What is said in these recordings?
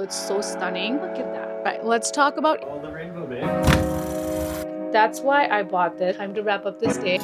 It's so stunning. Look at that. Right, let's talk about all the rainbow, babe. That's why I bought this. Time to wrap up this day.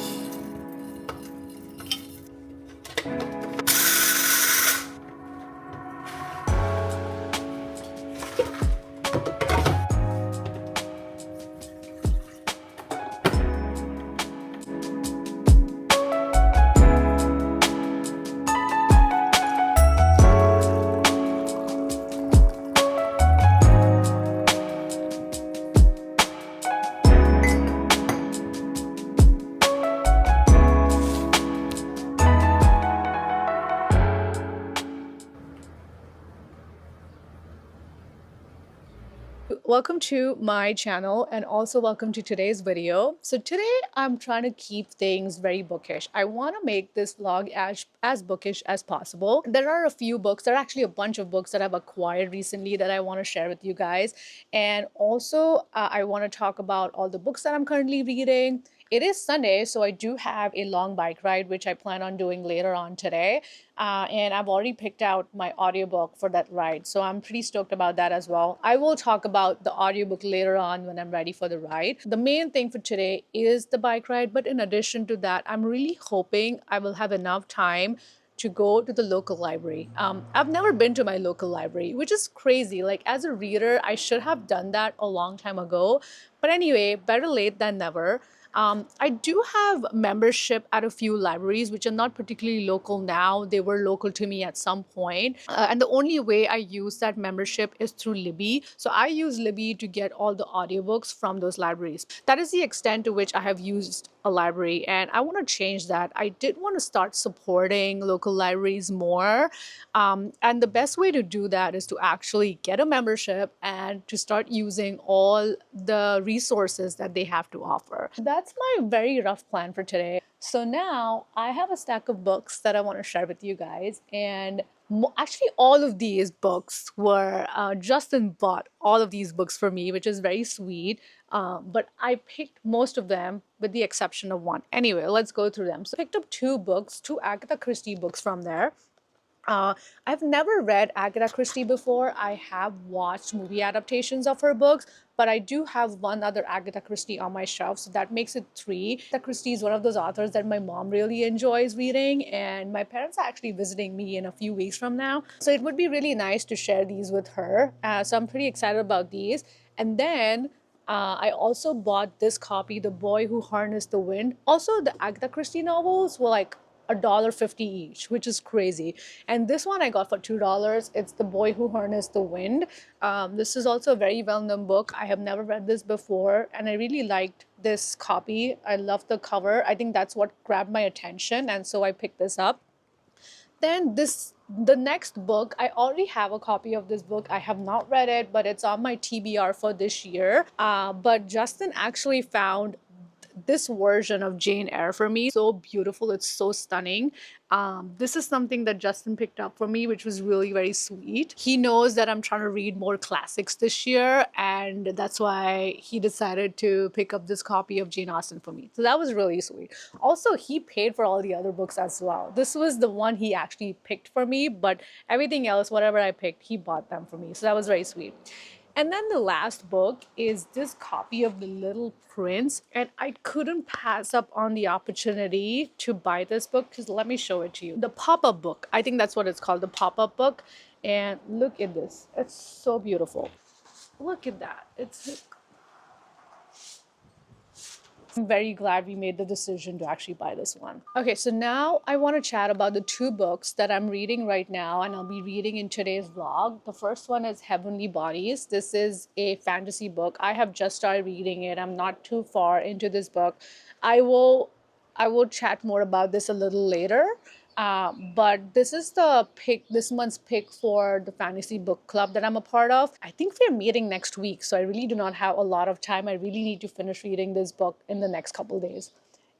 Welcome to my channel and also welcome to today's video. So today I'm trying to keep things very bookish. I want to make this vlog as bookish as possible. There are a few books, there are actually a bunch of books that I've acquired recently that I want to share with you guys. And also I want to talk about all the books that I'm currently reading. It is Sunday, so I do have a long bike ride, which I plan on doing later on today. And I've already picked out my audiobook for that ride. So I'm pretty stoked about that as well. I will talk about the audiobook later on when I'm ready for the ride. The main thing for today is the bike ride. But in addition to that, I'm really hoping I will have enough time to go to the local library. I've never been to my local library, which is crazy. Like as a reader, I should have done that a long time ago. But anyway, better late than never. I do have membership at a few libraries, which are not particularly local now. They were local to me at some point. And the only way I use that membership is through Libby. So I use Libby to get all the audiobooks from those libraries. That is the extent to which I have used a library, and I want to change that. I did want to start supporting local libraries more. And the best way to do that is to actually get a membership and to start using all the resources that they have to offer. That's my very rough plan for today. So now I have a stack of books that I want to share with you guys. And actually, all of these books were Justin bought all of these books for me, which is very sweet. But I picked most of them with the exception of one. Anyway, let's go through them. So I picked up two books, two Agatha Christie books from there. I've never read Agatha Christie before. I have watched movie adaptations of her books, but I do have one other Agatha Christie on my shelf, so that makes it three. Agatha Christie is one of those authors that my mom really enjoys reading, and my parents are actually visiting me in a few weeks from now. So it would be really nice to share these with her. So I'm pretty excited about these. And then I also bought this copy, The Boy Who Harnessed the Wind. Also, the Agatha Christie novels were like $1.50 each, which is crazy. And this one I got for $2. It's The Boy Who Harnessed the Wind. This is also a very well-known book. I have never read this before, and I really liked this copy. I love the cover. I think that's what grabbed my attention, and so I picked this up. Then the next book, I already have a copy of this book. I have not read it, but it's on my TBR for this year. But Justin actually found this version of Jane Eyre for me. So beautiful, it's so stunning. This is something that Justin picked up for me, which was really very sweet. He knows that I'm trying to read more classics this year, and that's why he decided to pick up this copy of Jane Austen for me. So that was really sweet. Also, he paid for all the other books as well. This was the one he actually picked for me, but everything else, whatever I picked, he bought them for me. So that was very sweet. And then the last book is this copy of The Little Prince. And I couldn't pass up on the opportunity to buy this book because let me show it to you. The pop-up book. I think that's what it's called, the pop-up book. And look at this. It's so beautiful. Look at that. I'm very glad we made the decision to actually buy this one. Okay, so now I want to chat about the two books that I'm reading right now and I'll be reading in today's vlog. The first one is Heavenly Bodies. This is a fantasy book. I have just started reading it. I'm not too far into this book. I will chat more about this a little later. But this is this month's pick for the fantasy book club that I'm a part of. I think we're meeting next week, so I really do not have a lot of time. I really need to finish reading this book in the next couple days.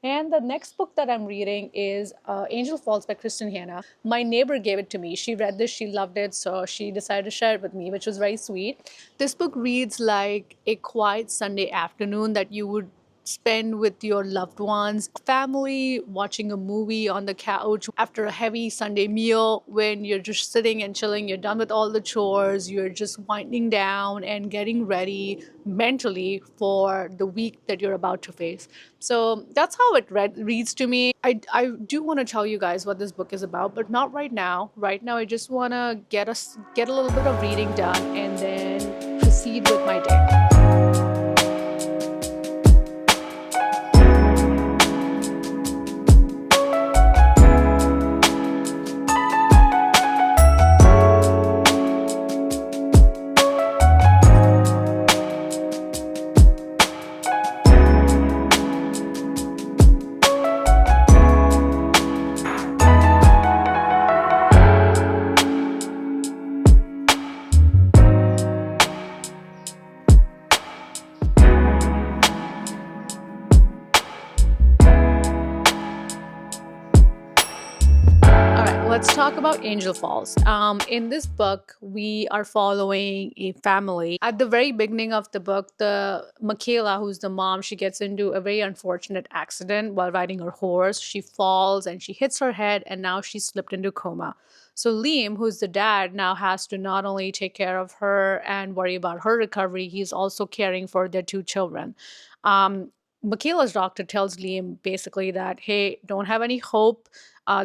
And the next book that I'm reading is Angel Falls by Kristen Hanna. My neighbor gave it to me. She read this, she loved it, so she decided to share it with me, which was very sweet. This book reads like a quiet Sunday afternoon that you would spend with your loved ones, family, watching a movie on the couch after a heavy Sunday meal when you're just sitting and chilling, you're done with all the chores, you're just winding down and getting ready mentally for the week that you're about to face. So that's how it reads to me. I do want to tell you guys what this book is about, but not right now. Right now, I just want to get a little bit of reading done and then proceed with my day. All right, let's talk about Angel Falls. In this book, we are following a family. At the very beginning of the book, the Michaela, who's the mom, she gets into a very unfortunate accident while riding her horse. She falls and she hits her head, and now she's slipped into coma. So Liam, who's the dad, now has to not only take care of her and worry about her recovery, he's also caring for their two children. Michaela's doctor tells Liam basically that, hey, don't have any hope.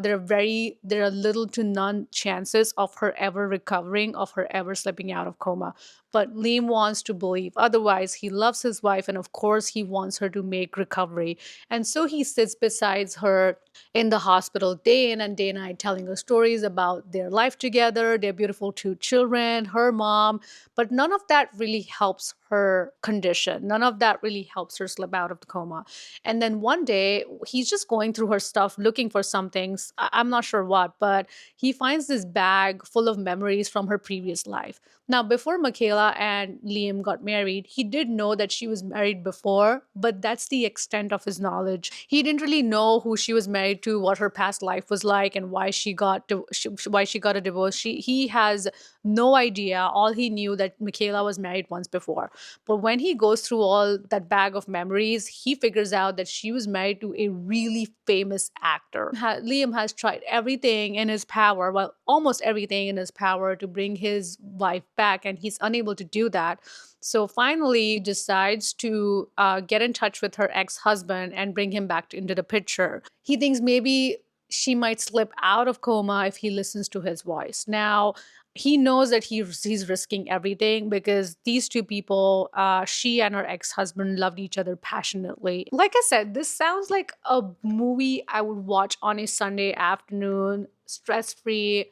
There are little to none chances of her ever recovering, of her ever slipping out of coma. But Liam wants to believe otherwise. He loves his wife, and of course, he wants her to make recovery. And so he sits beside her in the hospital day in and day night, telling her stories about their life together, their beautiful two children, her mom. But none of that really helps her condition. None of that really helps her slip out of the coma. And then one day, he's just going through her stuff looking for some things. I'm not sure what, but he finds this bag full of memories from her previous life. Now, before Michaela and Liam got married, he did know that she was married before, but that's the extent of his knowledge. He didn't really know who she was married to, what her past life was like, and why she got a divorce. He has no idea. All he knew that Michaela was married once before. But when he goes through all that bag of memories, he figures out that she was married to a really famous actor. Liam has tried everything in his power, well, almost everything in his power, to bring his wife back, and he's unable to do that. So finally, decides to get in touch with her ex-husband and bring him back into the picture. He thinks maybe she might slip out of coma if he listens to his voice. Now, he knows that he's risking everything because these two people, she and her ex-husband, loved each other passionately. Like I said, this sounds like a movie I would watch on a Sunday afternoon, stress-free,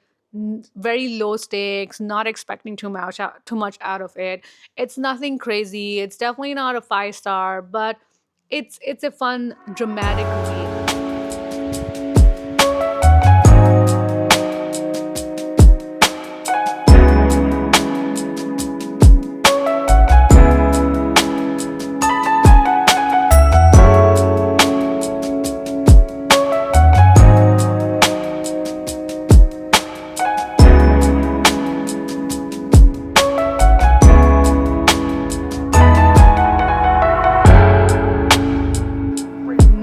very low stakes, not expecting too much out of it. It's nothing crazy. It's definitely not a 5 star, but it's a fun, dramatic movie.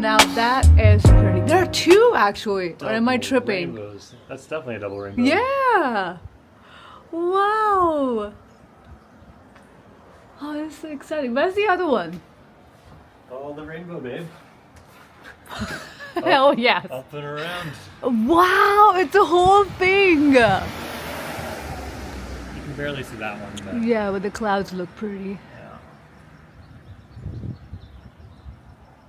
Now that is pretty. There are two actually. Or am I tripping? Rainbows. That's definitely a double rainbow. Yeah. Wow. Oh, that's so exciting. Where's the other one? Follow the rainbow, babe. Oh, yes. Up and around. Wow, it's a whole thing. You can barely see that one, but Yeah, but the clouds look pretty. yeah.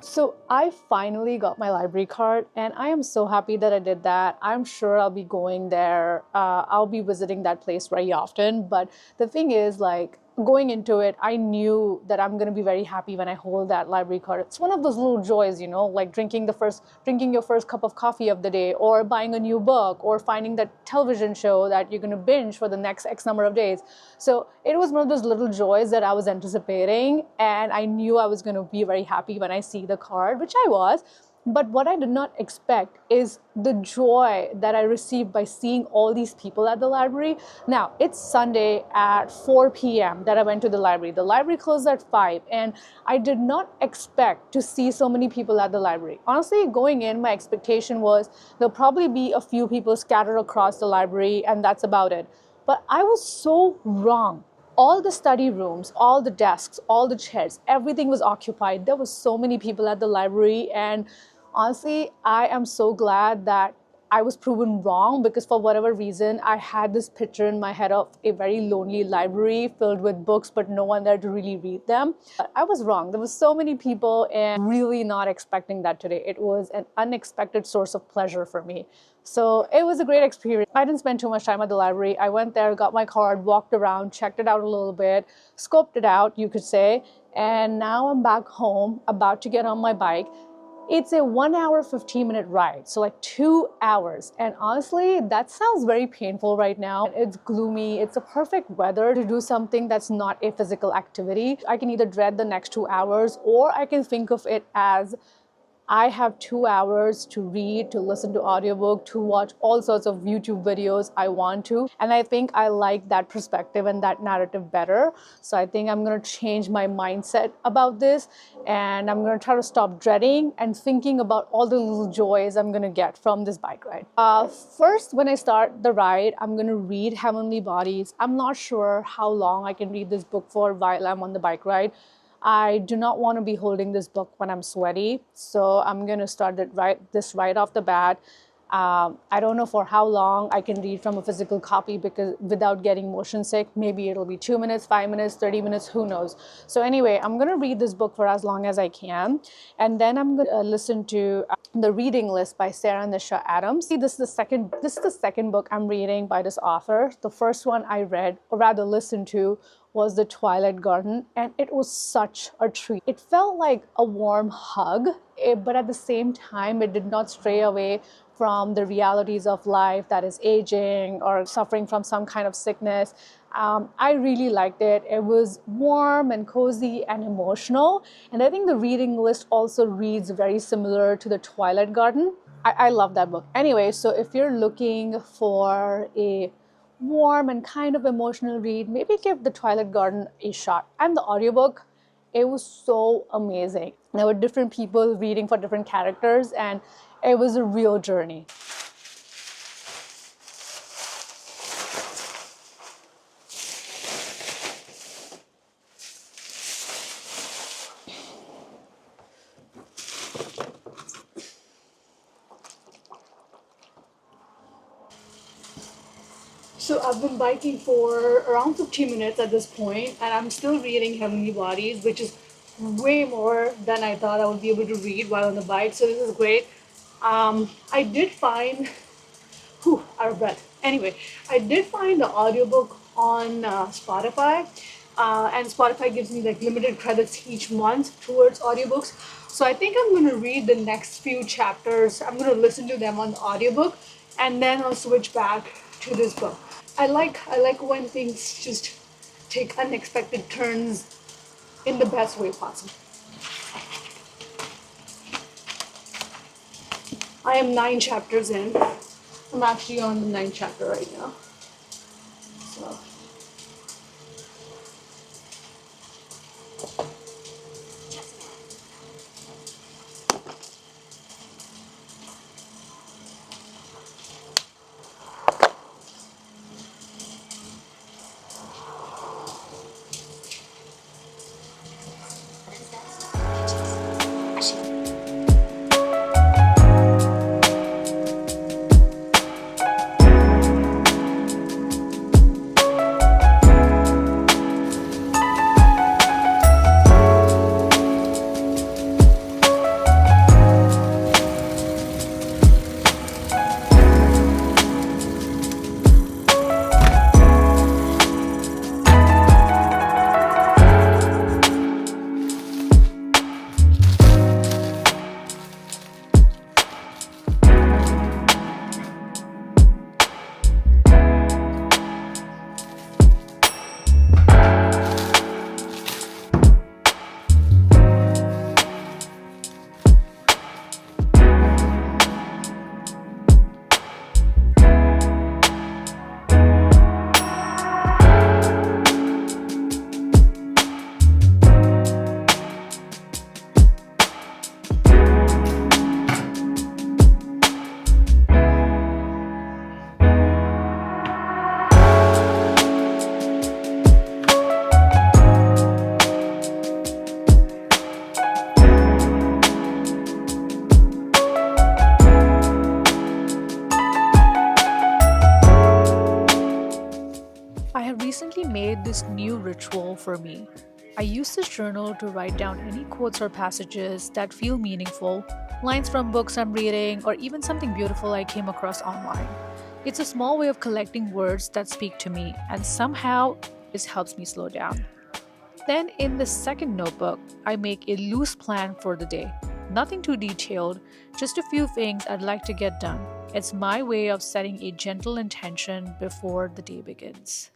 So I finally got my library card, and I am so happy that I did that. I'm sure I'll be going there. I'll be visiting that place very often. But the thing is, like, going into it, I knew that I'm going to be very happy when I hold that library card. It's one of those little joys, like drinking your first cup of coffee of the day, or buying a new book, or finding that television show that you're going to binge for the next X number of days. So it was one of those little joys that I was anticipating, and I knew I was going to be very happy when I see the card, which I was. But what I did not expect is the joy that I received by seeing all these people at the library. Now, it's Sunday at 4 p.m. that I went to the library. The library closed at 5, and I did not expect to see so many people at the library. Honestly, going in, my expectation was there'll probably be a few people scattered across the library, and that's about it. But I was so wrong. All the study rooms, all the desks, all the chairs, everything was occupied. There were so many people at the library, and honestly, I am so glad that I was proven wrong, because for whatever reason, I had this picture in my head of a very lonely library filled with books, but no one there to really read them. But I was wrong. There were so many people, and really not expecting that today. It was an unexpected source of pleasure for me. So it was a great experience. I didn't spend too much time at the library. I went there, got my card, walked around, checked it out a little bit, scoped it out, you could say. And now I'm back home, about to get on my bike. It's a 1 hour, 15-minute ride, so like 2 hours. And honestly, that sounds very painful right now. It's gloomy. It's a perfect weather to do something that's not a physical activity. I can either dread the next 2 hours, or I can think of it as I have 2 hours to read, to listen to audiobook, to watch all sorts of YouTube videos I want to. And I think I like that perspective and that narrative better. So I think I'm gonna change my mindset about this, and I'm gonna try to stop dreading and thinking about all the little joys I'm gonna get from this bike ride. First, when I start the ride, I'm gonna read Heavenly Bodies. I'm not sure how long I can read this book for while I'm on the bike ride. I do not want to be holding this book when I'm sweaty, so I'm going to start this right off the bat. I don't know for how long I can read from a physical copy, because without getting motion sick, maybe it'll be 2 minutes, 5 minutes, 30 minutes, who knows. So anyway, I'm going to read this book for as long as I can, and then I'm going to listen to The Reading List by Sarah Nisha Adams. See, this is the second book I'm reading by this author. The first one I read, or rather listened to, was The Twilight Garden, and it was such a treat. It felt like a warm hug, but at the same time, it did not stray away from the realities of life, that is aging or suffering from some kind of sickness. I really liked it. It was warm and cozy and emotional. And I think The Reading List also reads very similar to The Twilight Garden. I love that book. Anyway, so if you're looking for a warm and kind of emotional read, maybe give The Twilight Garden a shot. And the audiobook, it was so amazing. There were different people reading for different characters, and it was a real journey. So I've been biking for around 15 minutes at this point, and I'm still reading Heavenly Bodies, which is way more than I thought I would be able to read while on the bike. So this is great. I did find, out of breath. Anyway, I did find the audiobook on Spotify, and Spotify gives me like limited credits each month towards audiobooks. So I think I'm going to read the next few chapters. I'm going to listen to them on the audiobook, and then I'll switch back to this book. I like when things just take unexpected turns in the best way possible. I am 9 chapters in. I'm actually on the 9th chapter right now. So. this new ritual for me. I use this journal to write down any quotes or passages that feel meaningful, lines from books I'm reading, or even something beautiful I came across online. It's a small way of collecting words that speak to me, and somehow this helps me slow down. Then, in the second notebook, I make a loose plan for the day. Nothing too detailed, just a few things I'd like to get done. It's my way of setting a gentle intention before the day begins.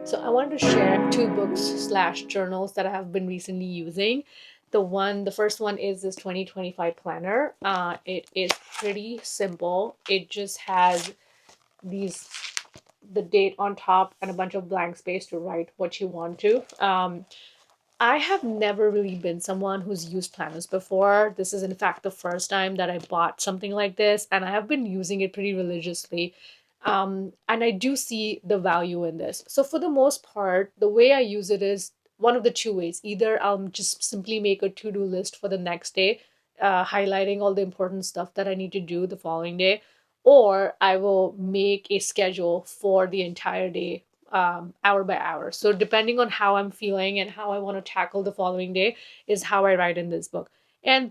So I wanted to share two books slash journals that I have been recently using. The first one is this 2025 planner. It is pretty simple. It just has these the date on top and a bunch of blank space to write what you want to. I have never really been someone who's used planners before. This is, in fact, the first time that I bought something like this, and I have been using it pretty religiously. And I do see the value in this. So, for the most part, the way I use it is one of the two ways. Either I'll just simply make a to do list for the next day, highlighting all the important stuff that I need to do the following day, or I will make a schedule for the entire day, hour by hour. So, depending on how I'm feeling and how I want to tackle the following day, is how I write in this book. And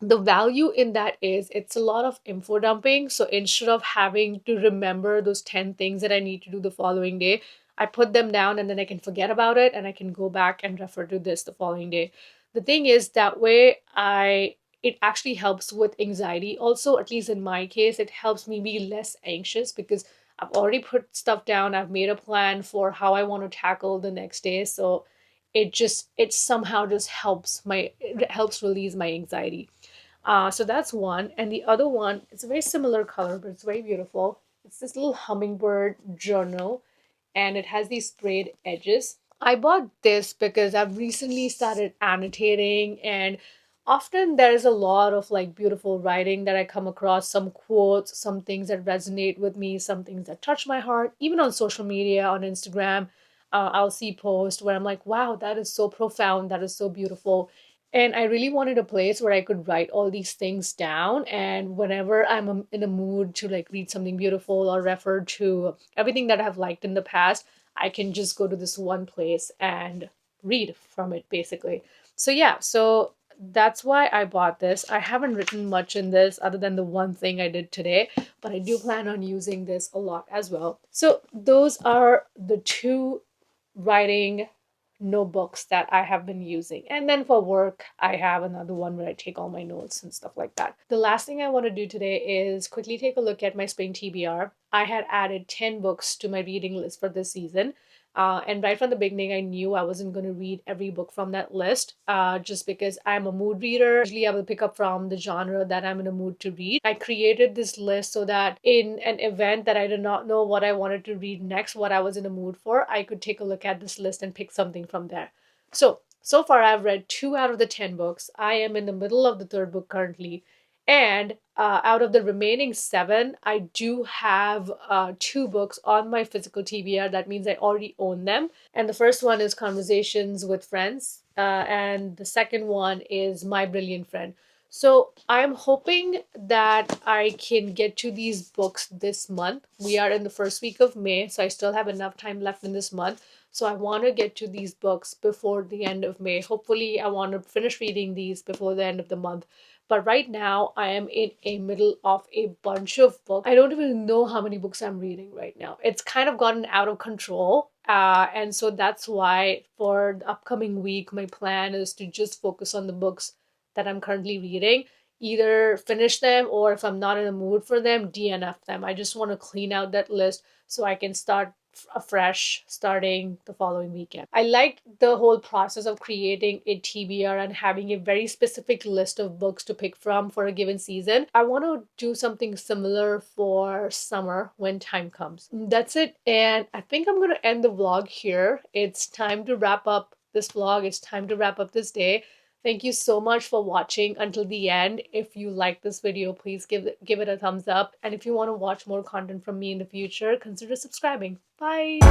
the value in that is it's a lot of info dumping. So instead of having to remember those 10 things that I need to do the following day, I put them down and then I can forget about it and I can go back and refer to this the following day. The thing is that way I it actually helps with anxiety also, at least in my case. It helps me be less anxious because I've already put stuff down. I've made a plan for how I want to tackle the next day. So it somehow just it helps release my anxiety. So that's one. And the other one, it's a very similar color, but it's very beautiful. It's this little hummingbird journal, and it has these sprayed edges. I bought this because I've recently started annotating, and often there's a lot of like beautiful writing that I come across, some quotes, some things that resonate with me, some things that touch my heart. Even on social media, on Instagram, I'll see posts where I'm like, wow, that is so profound, that is so beautiful. And I really wanted a place where I could write all these things down. And whenever in a mood to like read something beautiful or refer to everything that I've liked in the past, I can just go to this one place and read from it basically. So yeah, so that's why I bought this. I haven't written much in this other than the one thing I did today, but I do plan on using this a lot as well. So those are the two writing notebooks that I have been using. And then for work, I have another one where I take all my notes and stuff like that. The last thing I want to do today is quickly take a look at my spring TBR. I had added 10 books to my reading list for this season. And right from the beginning, I knew I wasn't going to read every book from that list just because I'm a mood reader. Usually, I will pick up from the genre that I'm in a mood to read. I created this list so that in an event that I did not know what I wanted to read next, what I was in a mood for, I could take a look at this list and pick something from there. So far, I've read 2 out of the 10 books. I am in the middle of the third book currently. And out of the remaining seven, I do have 2 books on my physical TBR. That means I already own them. And the first one is Conversations with Friends, and the second one is My Brilliant Friend. So I'm hoping that I can get to these books this month. We are in the first week of May, so I still have enough time left in this month. So I want to get to these books before the end of May. Hopefully, I want to finish reading these before the end of the month. But right now, I am in a middle of a bunch of books. I don't even know how many books I'm reading right now. It's kind of gotten out of control. And so that's why for the upcoming week, my plan is to just focus on the books that I'm currently reading. either finish them, or if I'm not in the mood for them, DNF them. I just want to clean out that list so I can start afresh starting the following weekend. I like the whole process of creating a TBR and having a very specific list of books to pick from for a given season. I want to do something similar for summer when time comes. That's it, and I think I'm going to end the vlog here. It's time to wrap up this vlog. It's time to wrap up this day. Thank you so much for watching until the end. If you like this video, please give it a thumbs up. And if you want to watch more content from me in the future, consider subscribing. Bye!